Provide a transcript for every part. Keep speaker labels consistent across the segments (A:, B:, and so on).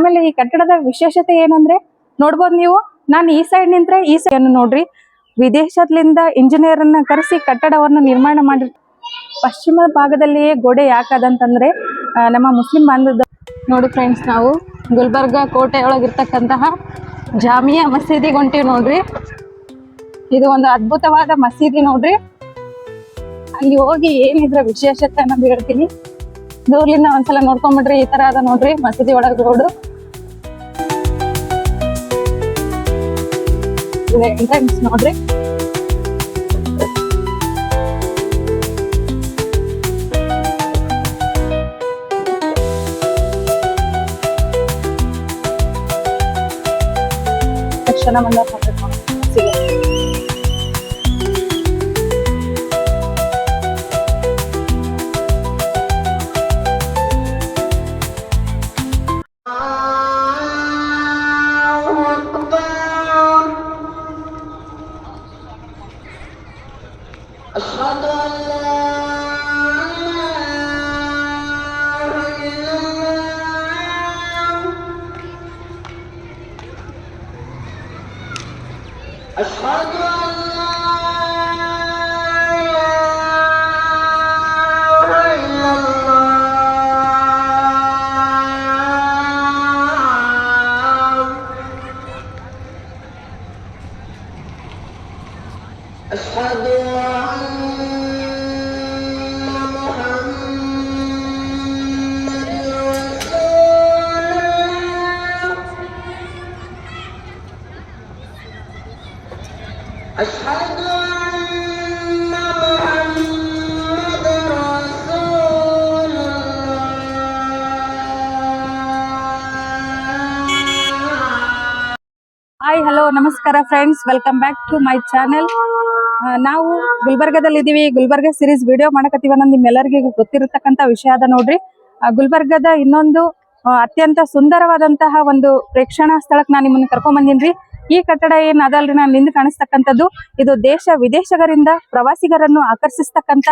A: ಆಮೇಲೆ ಈ ಕಟ್ಟಡದ ವಿಶೇಷತೆ ಏನಂದ್ರೆ ನೋಡ್ಬೋದು ನೀವು, ನಾನು ಈ ಸೈಡ್ ನಿಂತ್ರೆ ಈ ಸೈಡ್ ನೋಡ್ರಿ, ವಿದೇಶದಿಂದ ಇಂಜಿನಿಯರ್ ಅನ್ನ ಕರೆಸಿ ಕಟ್ಟಡವನ್ನು ನಿರ್ಮಾಣ ಮಾಡಿ. ಪಶ್ಚಿಮ ಭಾಗದಲ್ಲಿಯೇ ಗೋಡೆ ಯಾಕದಂತಂದ್ರೆ ನಮ್ಮ ಮುಸ್ಲಿಂ ಬಾಂಧವ. ನೋಡಿ ಫ್ರೆಂಡ್ಸ್, ನಾವು ಗುಲ್ಬರ್ಗ ಕೋಟೆ ಒಳಗಿರ್ತಕ್ಕಂತಹ ಜಾಮಿಯಾ ಮಸೀದಿಗೆ ಹೊಂಟಿವಿ ನೋಡ್ರಿ. ಇದು ಒಂದು ಅದ್ಭುತವಾದ ಮಸೀದಿ ನೋಡ್ರಿ. ಅಲ್ಲಿ ಹೋಗಿ ಏನಿದ್ರ ವಿಶೇಷತೆ ಅನ್ನೋದು ಹೇಳ್ತೀನಿ. ದೂರ್ಲಿಂದ ಒಂದ್ಸಲ ನೋಡ್ಕೊಂಡ್ಬಿಡ್ರಿ. ಈ ತರ ಅದ ನೋಡ್ರಿ ಮಸೀದಿ ಒಳಗೆ ರೋಡ್. ಎಂಟ್ರೆನ್ಸ್ ನೋಡ್ರಿ. ತಕ್ಷಣ ಬಂದ ಹಾಯ್, ಹಲೋ, ನಮಸ್ಕಾರ friends, welcome back to my channel. ನಾವು ಗುಲ್ಬರ್ಗದಲ್ಲಿ ಇದೀವಿ. ಗುಲ್ಬರ್ಗ ಸೀರೀಸ್ ವಿಡಿಯೋ ಮಾಡಕತ್ತೀವಿ ಅನ್ನೋದು ನಿಮ್ಮೆಲ್ಲರಿಗೂ ಗೊತ್ತಿರತಕ್ಕಂತ ವಿಷಯ ಅದ ನೋಡ್ರಿ. ಗುಲ್ಬರ್ಗದ ಇನ್ನೊಂದು ಅತ್ಯಂತ ಸುಂದರವಾದಂತಹ ಒಂದು ಪ್ರೇಕ್ಷಣಾ ಸ್ಥಳಕ್ಕೆ ನಾನು ನಿಮ್ಮನ್ನ ಕರ್ಕೊಂಡ್ ಬಂದಿನ್ರಿ. ಈ ಕಟ್ಟಡ ಏನ್ ಅದಲ್ರಿ, ನಾನು ನಿಂದು ಕಾಣಿಸ್ತಕ್ಕಂಥದ್ದು, ಇದು ದೇಶ ವಿದೇಶಗಳಿಂದ ಪ್ರವಾಸಿಗರನ್ನು ಆಕರ್ಷಿಸ್ತಕ್ಕಂತ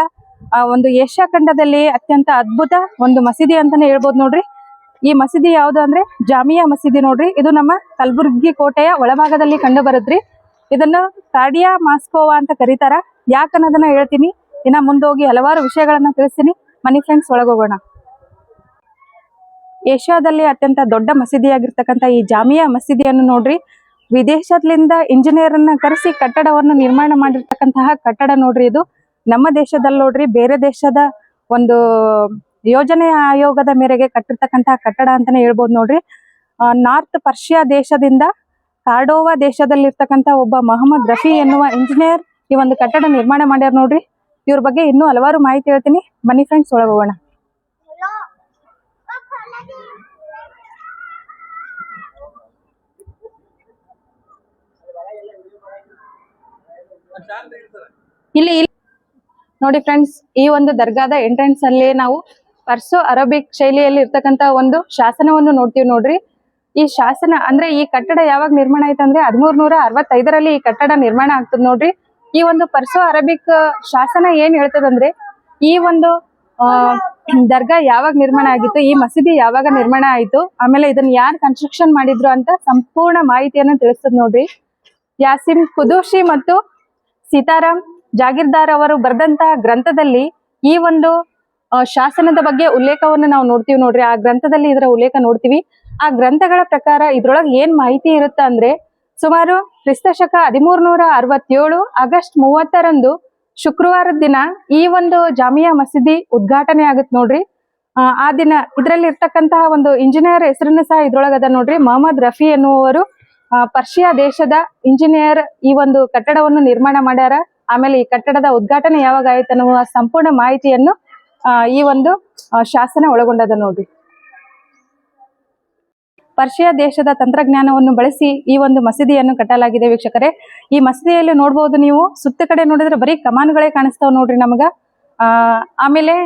A: ಒಂದು ಏಷ್ಯಾ ಖಂಡದಲ್ಲಿ ಅತ್ಯಂತ ಅದ್ಭುತ ಒಂದು ಮಸೀದಿ ಅಂತಾನೆ ಹೇಳ್ಬೋದು ನೋಡ್ರಿ. ಈ ಮಸೀದಿ ಯಾವ್ದು ಅಂದ್ರೆ ಜಾಮಿಯಾ ಮಸೀದಿ ನೋಡ್ರಿ. ಇದು ನಮ್ಮ ಕಲಬುರ್ಗಿ ಕೋಟೆಯ ಒಳಭಾಗದಲ್ಲಿ ಕಂಡು ಬರುತ್ತ್ರಿ. ಇದನ್ನು ಕಾರ್ಡಿಯಾ ಮಾಸ್ಕೋವಾ ಅಂತ ಕರೀತಾರ. ಯಾಕನ್ನೋದನ್ನ ಹೇಳ್ತೀನಿ. ಇನ್ನ ಮುಂದೋಗಿ ಹಲವಾರು ವಿಷಯಗಳನ್ನ ತಿಳಿಸ್ತೀನಿ. ಮನಿ ಫ್ರೆಂಡ್ಸ್, ಒಳಗೋಗೋಣ. ಏಷ್ಯಾದಲ್ಲಿ ಅತ್ಯಂತ ದೊಡ್ಡ ಮಸೀದಿಯಾಗಿರ್ತಕ್ಕಂಥ ಈ ಜಾಮಿಯಾ ಮಸೀದಿಯನ್ನು ನೋಡ್ರಿ, ವಿದೇಶದಿಂದ ಇಂಜಿನಿಯರ್ ಅನ್ನ ಕರೆಸಿ ಕಟ್ಟಡವನ್ನು ನಿರ್ಮಾಣ ಮಾಡಿರ್ತಕ್ಕಂತಹ ಕಟ್ಟಡ ನೋಡ್ರಿ. ಇದು ನಮ್ಮ ದೇಶದಲ್ಲಿ ನೋಡ್ರಿ, ಬೇರೆ ದೇಶದ ಒಂದು ಯೋಜನೆ ಆಯೋಗದ ಮೇರೆಗೆ ಕಟ್ಟಿರ್ತಕ್ಕಂತಹ ಕಟ್ಟಡ ಅಂತಾನೆ ಹೇಳ್ಬೋದು ನೋಡ್ರಿ. ನಾರ್ತ್ ಪರ್ಷಿಯಾ ದೇಶದಿಂದ ಕಾರ್ಡೋವಾ ದೇಶದಲ್ಲಿರ್ತಕ್ಕಂಥ ಒಬ್ಬ ಮೊಹಮ್ಮದ್ ರಫಿ ಎನ್ನುವ ಇಂಜಿನಿಯರ್ ಈ ಒಂದು ಕಟ್ಟಡ ನಿರ್ಮಾಣ ಮಾಡ್ಯಾರ ನೋಡ್ರಿ. ಇವ್ರ ಬಗ್ಗೆ ಇನ್ನೂ ಹಲವಾರು ಮಾಹಿತಿ ಹೇಳ್ತೀನಿ. ಬನ್ನಿ ಫ್ರೆಂಡ್ಸ್, ಒಳಗೋಗೋಣ. ಇಲ್ಲಿ ನೋಡಿ ಫ್ರೆಂಡ್ಸ್, ಈ ಒಂದು ದರ್ಗಾದ ಎಂಟ್ರೆನ್ಸ್ ಅಲ್ಲಿ ನಾವು ಪರ್ಸೋ ಅರಬಿಕ್ ಶೈಲಿಯಲ್ಲಿ ಇರ್ತಕ್ಕಂತ ಒಂದು ಶಾಸನವನ್ನು ನೋಡ್ತೀವಿ ನೋಡ್ರಿ. ಈ ಶಾಸನ ಅಂದ್ರೆ ಈ ಕಟ್ಟಡ ಯಾವಾಗ ನಿರ್ಮಾಣ ಆಯ್ತು ಅಂದ್ರೆ 1365ರಲ್ಲಿ ಈ ಕಟ್ಟಡ ನಿರ್ಮಾಣ ಆಗ್ತದ ನೋಡ್ರಿ. ಈ ಒಂದು ಪರ್ಸೋ ಅರಬಿಕ್ ಶಾಸನ ಏನ್ ಹೇಳ್ತದಂದ್ರೆ, ಈ ಒಂದು ದರ್ಗಾ ಯಾವಾಗ ನಿರ್ಮಾಣ ಆಗಿತ್ತು, ಈ ಮಸೀದಿ ಯಾವಾಗ ನಿರ್ಮಾಣ ಆಯ್ತು, ಆಮೇಲೆ ಇದನ್ನ ಯಾರು ಕನ್ಸ್ಟ್ರಕ್ಷನ್ ಮಾಡಿದ್ರು ಅಂತ ಸಂಪೂರ್ಣ ಮಾಹಿತಿಯನ್ನು ತಿಳಿಸ್ತದ ನೋಡ್ರಿ. ಯಾಸಿನ್ ಖುದೂಶಿ ಮತ್ತು ಸೀತಾರಾಮ್ ಜಾಗೀರ್ದಾರ್ ಅವರು ಬರೆದಂತಹ ಗ್ರಂಥದಲ್ಲಿ ಈ ಒಂದು ಶಾಸನದ ಬಗ್ಗೆ ಉಲ್ಲೇಖವನ್ನು ನಾವು ನೋಡ್ತೀವಿ ನೋಡ್ರಿ. ಆ ಗ್ರಂಥದಲ್ಲಿ ಇದರ ಉಲ್ಲೇಖ ನೋಡ್ತೀವಿ. ಆ ಗ್ರಂಥಗಳ ಪ್ರಕಾರ ಇದ್ರೊಳಗೆ ಏನ್ ಮಾಹಿತಿ ಇರುತ್ತೆ ಅಂದ್ರೆ, ಸುಮಾರು ಕ್ರಿಸ್ತಶಕ 1367 ಆಗಸ್ಟ್ 30ರಂದು ಶುಕ್ರವಾರದ ದಿನ ಈ ಒಂದು ಜಾಮಿಯಾ ಮಸೀದಿ ಉದ್ಘಾಟನೆ ಆಗುತ್ತೆ ನೋಡ್ರಿ. ಆ ದಿನ ಇದರಲ್ಲಿ ಇರ್ತಕ್ಕಂತಹ ಒಂದು ಇಂಜಿನಿಯರ್ ಹೆಸರನ್ನು ಸಹ ಇದ್ರೊಳಗದ ನೋಡ್ರಿ. ಮೊಹಮ್ಮದ್ ರಫಿ ಎನ್ನುವರು ಪರ್ಷಿಯಾ ದೇಶದ ಇಂಜಿನಿಯರ್ ಈ ಒಂದು ಕಟ್ಟಡವನ್ನು ನಿರ್ಮಾಣ ಮಾಡ್ಯಾರ. ಆಮೇಲೆ ಈ ಕಟ್ಟಡದ ಉದ್ಘಾಟನೆ ಯಾವಾಗ ಆಯ್ತು ಅನ್ನುವ ಸಂಪೂರ್ಣ ಮಾಹಿತಿಯನ್ನು ಈ ಒಂದು ಶಾಸನ ಒಳಗೊಂಡದ ನೋಡ್ರಿ. ಪರ್ಷಿಯಾ ದೇಶದ ತಂತ್ರಜ್ಞಾನವನ್ನು ಬಳಸಿ ಈ ಒಂದು ಮಸೀದಿಯನ್ನು ಕಟ್ಟಲಾಗಿದೆ ವೀಕ್ಷಕರೇ. ಈ ಮಸೀದಿಯಲ್ಲಿ ನೋಡ್ಬೋದು ನೀವು, ಸುತ್ತ ಕಡೆ ನೋಡಿದ್ರೆ ಬರೀ ಕಮಾನುಗಳೇ ಕಾಣಿಸ್ತಾವ ನೋಡ್ರಿ ನಮಗ. ಆಮೇಲೆ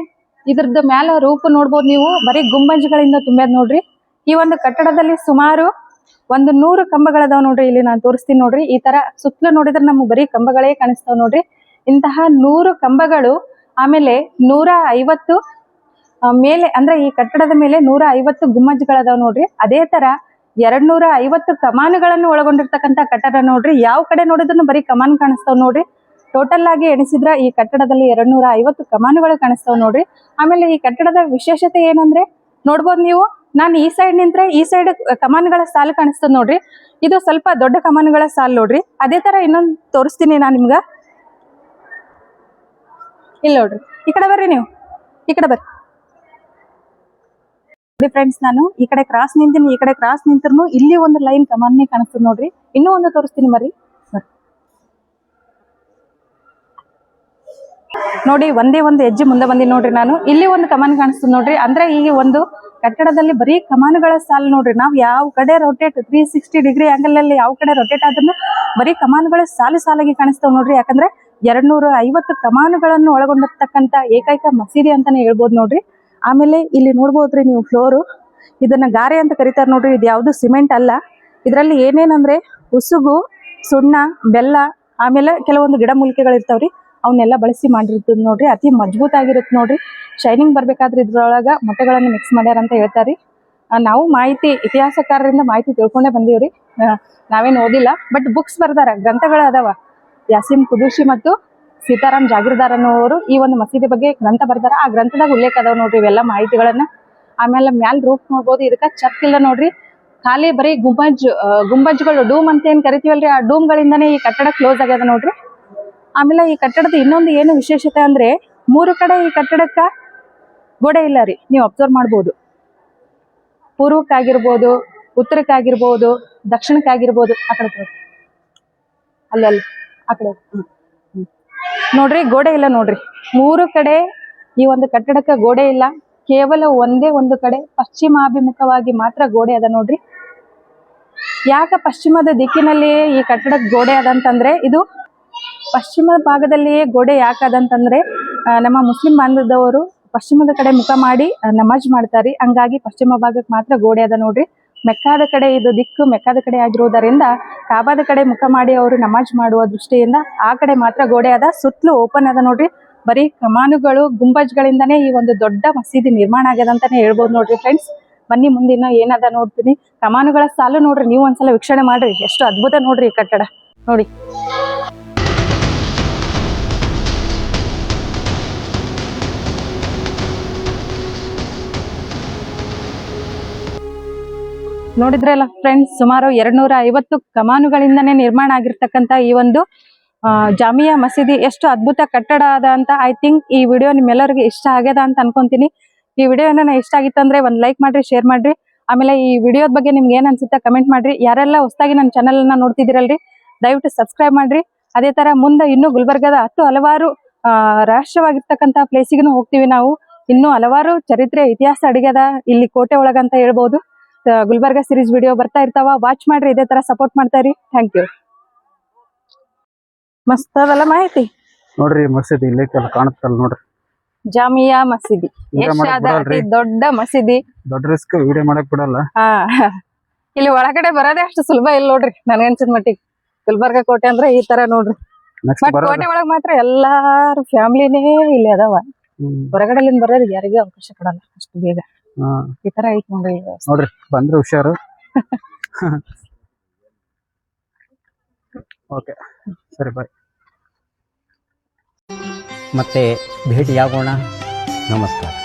A: ಇದ್ರದ್ದು ಮ್ಯಾಲ ರೂಪ ನೋಡ್ಬೋದು ನೀವು, ಬರೀ ಗುಂಬಂಜುಗಳಿಂದ ತುಂಬ್ಯದ್ ನೋಡ್ರಿ. ಈ ಒಂದು ಕಟ್ಟಡದಲ್ಲಿ ಸುಮಾರು 100 ಕಂಬಗಳದಾವ್ ನೋಡ್ರಿ. ಇಲ್ಲಿ ನಾನು ತೋರಿಸ್ತೀನಿ ನೋಡ್ರಿ. ಈ ತರ ಸುತ್ತಲೂ ನೋಡಿದ್ರೆ ನಮ್ಗೆ ಬರೀ ಕಂಬಗಳೇ ಕಾಣಿಸ್ತಾವ್ ನೋಡ್ರಿ. ಇಂತಹ 100 ಕಂಬಗಳು, ಆಮೇಲೆ 150 ಮೇಲೆ ಅಂದ್ರೆ ಈ ಕಟ್ಟಡದ ಮೇಲೆ 150 ಗುಮ್ಮಜ್ಗಳದಾವ್ ನೋಡ್ರಿ. ಅದೇ ತರ 250 ಕಮಾನುಗಳನ್ನು ಒಳಗೊಂಡಿರ್ತಕ್ಕಂತ ಕಟ್ಟಡ ನೋಡ್ರಿ. ಯಾವ ಕಡೆ ನೋಡಿದ್ರು ಬರೀ ಕಮಾನ್ ಕಾಣಿಸ್ತಾವ್ ನೋಡ್ರಿ. ಟೋಟಲ್ ಆಗಿ ಎಣಿಸಿದ್ರ ಈ ಕಟ್ಟಡದಲ್ಲಿ 250 ಕಮಾನುಗಳು ಕಾಣಿಸ್ತಾವ್ ನೋಡ್ರಿ. ಆಮೇಲೆ ಈ ಕಟ್ಟಡದ ವಿಶೇಷತೆ ಏನಂದ್ರೆ ನೋಡ್ಬೋದು ನೀವು, ನಾನು ಈ ಸೈಡ್ ನಿಂತ್ರೆ ಈ ಸೈಡ್ ಕಮಾನುಗಳ ಸಾಲು ಕಾಣಿಸ್ತದ ನೋಡ್ರಿ. ಇದು ಸ್ವಲ್ಪ ದೊಡ್ಡ ಕಮಾನುಗಳ ಸಾಲು ನೋಡ್ರಿ. ಅದೇ ತರ ಇನ್ನೊಂದು ತೋರಿಸ್ತೀನಿ ನಾನು ನಿಮ್ಗ. ಇಲ್ಲ ನೋಡ್ರಿ, ಈ ಕಡೆ ಬರ್ರಿ, ನೀವು ಈ ಕಡೆ ಬರ್ರಿ ಫ್ರೆಂಡ್ಸ್. ನಾನು ಈ ಕಡೆ ಕ್ರಾಸ್ ನಿಂತೀನಿ, ಈ ಕಡೆ ಕ್ರಾಸ್ ನಿಂತ್ರು ಇಲ್ಲಿ ಒಂದು ಲೈನ್ ಕಮಾನ್ನೇ ಕಾಣಿಸ್ತದ ನೋಡ್ರಿ. ಇನ್ನೂ ಒಂದು ತೋರಿಸ್ತೀನಿ ಬರ್ರಿ. ನೋಡಿ, ಒಂದೇ ಒಂದು ಹೆಜ್ಜೆ ಮುಂದೆ ಬಂದಿ ನೋಡ್ರಿ. ನಾನು ಇಲ್ಲಿ ಒಂದು ಕಮಾನ್ ಕಾಣಿಸ್ತದ ನೋಡ್ರಿ. ಅಂದ್ರೆ ಈ ಒಂದು ಕಟ್ಟಡದಲ್ಲಿ ಬರೀ ಕಮಾನುಗಳ ಸಾಲು ನೋಡ್ರಿ. ನಾವ್ ಯಾವ ಕಡೆ ರೊಟೇಟ್ 360 ಡಿಗ್ರಿ ಆಂಗಲ್ ಅಲ್ಲಿ ಯಾವ ಕಡೆ ರೊಟೇಟ್ ಆದ್ರೂ ಬರೀ ಕಮಾನುಗಳ ಸಾಲು ಸಾಲಾಗಿ ಕಾಣಿಸ್ತಾವ್ ನೋಡ್ರಿ. ಯಾಕಂದ್ರೆ 250 ಕಮಾನುಗಳನ್ನು ಒಳಗೊಂಡಿರ್ತಕ್ಕಂತ ಏಕೈಕ ಮಸೀದಿ ಅಂತಾನೆ ಹೇಳ್ಬೋದು ನೋಡ್ರಿ. ಆಮೇಲೆ ಇಲ್ಲಿ ನೋಡ್ಬೋದ್ರಿ ನೀವು ಫ್ಲೋರು, ಇದನ್ನ ಗಾರೆ ಅಂತ ಕರೀತಾರ ನೋಡ್ರಿ. ಇದು ಯಾವ್ದು ಸಿಮೆಂಟ್ ಅಲ್ಲ. ಇದರಲ್ಲಿ ಏನೇನಂದ್ರೆ ಉಸುಗು, ಸುಣ್ಣ, ಬೆಲ್ಲ, ಆಮೇಲೆ ಕೆಲವೊಂದು ಗಿಡ ಮೂಲಿಕೆಗಳು ಇರ್ತಾವ್ರಿ. ಅವನ್ನೆಲ್ಲ ಬಳಸಿ ಮಾಡಿರ್ತದ ನೋಡ್ರಿ. ಅತಿ ಮಜಬೂತ್ ಆಗಿರುತ್ತೆ ನೋಡ್ರಿ. ಶೈನಿಂಗ್ ಬರ್ಬೇಕಾದ್ರೆ ಇದ್ರೊಳಗ ಮೊಟ್ಟೆಗಳನ್ನು ಮಿಕ್ಸ್ ಮಾಡ್ಯಾರ ಅಂತ ಹೇಳ್ತಾರಿ. ನಾವು ಮಾಹಿತಿ ಇತಿಹಾಸಕಾರರಿಂದ ಮಾಹಿತಿ ತಿಳ್ಕೊಂಡೇ ಬಂದೀವ್ರಿ. ನಾವೇನು ಓದಿಲ್ಲ, ಬಟ್ ಬುಕ್ಸ್ ಬರ್ದಾರ, ಗ್ರಂಥಗಳು ಅದಾವ. ಯಾಸೀನ್ ಕುದೂಸಿ ಮತ್ತು ಸೀತಾರಾಮ್ ಜಾಗೀರ್ದಾರ್ ಅನ್ನೋರು ಈ ಒಂದು ಮಸೀದಿ ಬಗ್ಗೆ ಗ್ರಂಥ ಬರ್ದಾರ. ಆ ಗ್ರಂಥದಾಗ ಉಲ್ಲೇಖ ಅದಾವ ನೋಡ್ರಿ ಇವೆಲ್ಲ ಮಾಹಿತಿಗಳನ್ನ. ಆಮೇಲೆ ಮ್ಯಾಲ್ ರೂಫ್ ನೋಡ್ಬೋದು. ಇದಕ್ಕ ಛತ್ ಇಲ್ಲ ನೋಡ್ರಿ, ಖಾಲಿ ಬರೀ ಗುಂಬಜ್ಗಳು, ಡೂಮ್ ಅಂತ ಏನ್ ಕರಿತೀವಲ್ರಿ, ಆ ಡೂಮ್ ಗಳಿಂದಾನೇ ಈ ಕಟ್ಟಡ ಕ್ಲೋಸ್ ಆಗ್ಯದ ನೋಡ್ರಿ. ಆಮೇಲೆ ಈ ಕಟ್ಟಡದ ಇನ್ನೊಂದು ಏನು ವಿಶೇಷತೆ ಅಂದ್ರೆ 3 ಕಡೆ ಈ ಕಟ್ಟಡಕ್ಕ ಗೋಡೆ ಇಲ್ಲ ರೀ. ನೀವು ಅಬ್ಸರ್ವ್ ಮಾಡ್ಬೋದು. ಪೂರ್ವಕ್ಕಾಗಿರ್ಬೋದು, ಉತ್ತರಕ್ಕಾಗಿರ್ಬೋದು, ದಕ್ಷಿಣಕ್ಕಾಗಿರ್ಬೋದು. ಆ ಕಡೆ ಅಲ್ಲಿ ಆ ಕಡೆ ನೋಡ್ರಿ, ಗೋಡೆ ಇಲ್ಲ ನೋಡ್ರಿ. 3 ಕಡೆ ಈ ಒಂದು ಕಟ್ಟಡಕ್ಕ ಗೋಡೆ ಇಲ್ಲ. ಕೇವಲ ಒಂದೇ ಒಂದು ಕಡೆ ಪಶ್ಚಿಮಾಭಿಮುಖವಾಗಿ ಮಾತ್ರ ಗೋಡೆ ಅದ ನೋಡ್ರಿ. ಯಾಕ ಪಶ್ಚಿಮದ ದಿಕ್ಕಿನಲ್ಲಿ ಈ ಕಟ್ಟಡಕ್ಕೆ ಗೋಡೆ ಅದಂತಂದ್ರೆ, ಇದು ಪಶ್ಚಿಮ ಭಾಗದಲ್ಲಿಯೇ ಗೋಡೆ ಯಾಕದಂತಂದ್ರೆ ನಮ್ಮ ಮುಸ್ಲಿಂ ಬಾಂಧವದವರು ಪಶ್ಚಿಮದ ಕಡೆ ಮುಖ ಮಾಡಿ ನಮಾಜ್ ಮಾಡ್ತಾರಿ. ಹಂಗಾಗಿ ಪಶ್ಚಿಮ ಭಾಗಕ್ಕೆ ಮಾತ್ರ ಗೋಡೆ ಅದ ನೋಡ್ರಿ. ಮೆಕ್ಕಾದ ಕಡೆ ಇದು ದಿಕ್ಕು ಮೆಕ್ಕಾದ ಕಡೆ ಆಗಿರುವುದರಿಂದ ಕಾಬಾದ ಕಡೆ ಮುಖ ಮಾಡಿ ಅವರು ನಮಾಜ್ ಮಾಡುವ ದೃಷ್ಟಿಯಿಂದ ಆ ಕಡೆ ಮಾತ್ರ ಗೋಡೆ ಅದ. ಸುತ್ತಲೂ ಓಪನ್ ಅದ ನೋಡ್ರಿ. ಬರೀ ಕಮಾನುಗಳು, ಗುಂಬಜ್ಗಳಿಂದಾನೇ ಈ ಒಂದು ದೊಡ್ಡ ಮಸೀದಿ ನಿರ್ಮಾಣ ಆಗ್ಯದ ಅಂತಾನೆ ಹೇಳ್ಬೋದು ನೋಡ್ರಿ ಫ್ರೆಂಡ್ಸ್. ಬನ್ನಿ ಮುಂದಿನ ಏನದ ನೋಡ್ತೀನಿ. ಕಮಾನುಗಳ ಸಾಲು ನೋಡ್ರಿ, ನೀವು ಒಂದ್ಸಲ ವೀಕ್ಷಣೆ ಮಾಡ್ರಿ. ಎಷ್ಟು ಅದ್ಭುತ ನೋಡ್ರಿ ಈ ಕಟ್ಟಡ ನೋಡಿ. ನೋಡಿದ್ರಲ್ಲ ಫ್ರೆಂಡ್ಸ್, ಸುಮಾರು 250 ಕಮಾನುಗಳಿಂದನೇ ನಿರ್ಮಾಣ ಆಗಿರ್ತಕ್ಕಂತ ಈ ಒಂದು ಜಾಮಿಯಾ ಮಸೀದಿ ಎಷ್ಟು ಅದ್ಭುತ ಕಟ್ಟಡ ಅದ ಅಂತ ಐ ಥಿಂಕ್ ಈ ವಿಡಿಯೋ ನಿಮ್ಮೆಲ್ಲರಿಗೂ ಇಷ್ಟ ಆಗ್ಯದ ಅಂತ ಅನ್ಕೊಂತೀನಿ. ಈ ವಿಡಿಯೋ ಏನಾರ ಇಷ್ಟ ಆಗಿತ್ತಂದ್ರೆ ಒಂದು ಲೈಕ್ ಮಾಡ್ರಿ, ಶೇರ್ ಮಾಡ್ರಿ. ಆಮೇಲೆ ಈ ವಿಡಿಯೋದ ಬಗ್ಗೆ ನಿಮ್ಗೆ ಏನ್ ಅನ್ಸುತ್ತೆ ಕಮೆಂಟ್ ಮಾಡ್ರಿ. ಯಾರೆಲ್ಲ ಹೊಸದಾಗಿ ನನ್ನ ಚಾನಲ್ ನ ನೋಡ್ತಿದ್ದೀರಲ್ರಿ, ದಯವಿಟ್ಟು ಸಬ್ಸ್ಕ್ರೈಬ್ ಮಾಡ್ರಿ. ಅದೇ ತರ ಮುಂದೆ ಇನ್ನೂ ಗುಲ್ಬರ್ಗದ ಹಲವಾರು ರಹಸ್ಯವಾಗಿರ್ತಕ್ಕಂತ ಪ್ಲೇಸಿಗೂ ಹೋಗ್ತೀವಿ ನಾವು. ಇನ್ನೂ ಹಲವಾರು ಚರಿತ್ರೆ ಇತಿಹಾಸ ಅಡಿಗೆದ ಇಲ್ಲಿ ಕೋಟೆ ಒಳಗಂತ ಹೇಳ್ಬೋದು. ಗುಲ್ಬರ್ಗ ಸೀರೀಸ್ ವಿಡಿಯೋ ಬರ್ತಾ ಇರ್ತಾವ, ವಾಚ್ ಮಾಡ್ರಿ. ಇದೇ ತರ ಸಪೋರ್ಟ್ ಮಾಡ್ತಾ ಇರಿ. Thank you. ಮಸ್ತ್ ಅದಲ್ಲ ಮಾಹಿತಿ
B: ನೋಡ್ರಿ. ಮಸೀದಿ ಇಲ್ಲಿ ಕಾಣುತ್ತಲ್ಲ ನೋಡ್ರಿ,
A: ಜಾಮಿಯಾ ಮಸೀದಿ. ಅತಿ ದೊಡ್ಡ ಮಸೀದಿ.
B: ದೊಡ್ಡ ರಿಸ್ಕ್ ವಿಡಿಯೋ ಮಾಡಕ್ ಬಿಡಲ್ಲ.
A: ಇಲ್ಲಿ ಒಳಗಡೆ ಬರೋದೇ ಅಷ್ಟು ಸುಲಭ ಇಲ್ಲ ನೋಡ್ರಿ ನನ್ಗನ್ಸಿದ ಮಟ್ಟಿಗೆ. ಗುಲ್ಬರ್ಗ ಕೋಟೆ ಅಂದ್ರೆ ಈ ತರ ನೋಡ್ರಿ. ಬಟ್ ಕೋಟೆ ಒಳಗ್ ಮಾತ್ರ ಎಲ್ಲಾರು ಫ್ಯಾಮಿಲಿನೇ ಇಲ್ಲಿ ಅದಾವ. ಹೊರಗಡೆಲಿಂದ ಬರೋರಿಗೆ ಯಾರಿಗೂ ಅವಕಾಶ ಕೊಡಲ್ಲ ಅಷ್ಟು ಬೇಗ. ಈ ತರ ಐತ್ ನೋಡ್ರಿ.
B: ನೋಡ್ರಿ, ಬಂದ್ರೆ ಹುಷಾರು. ಓಕೆ, ಸರಿ, ಬಾಯ್.
C: ಮತ್ತೆ ಭೇಟಿಯಾಗೋಣ. ನಮಸ್ಕಾರ.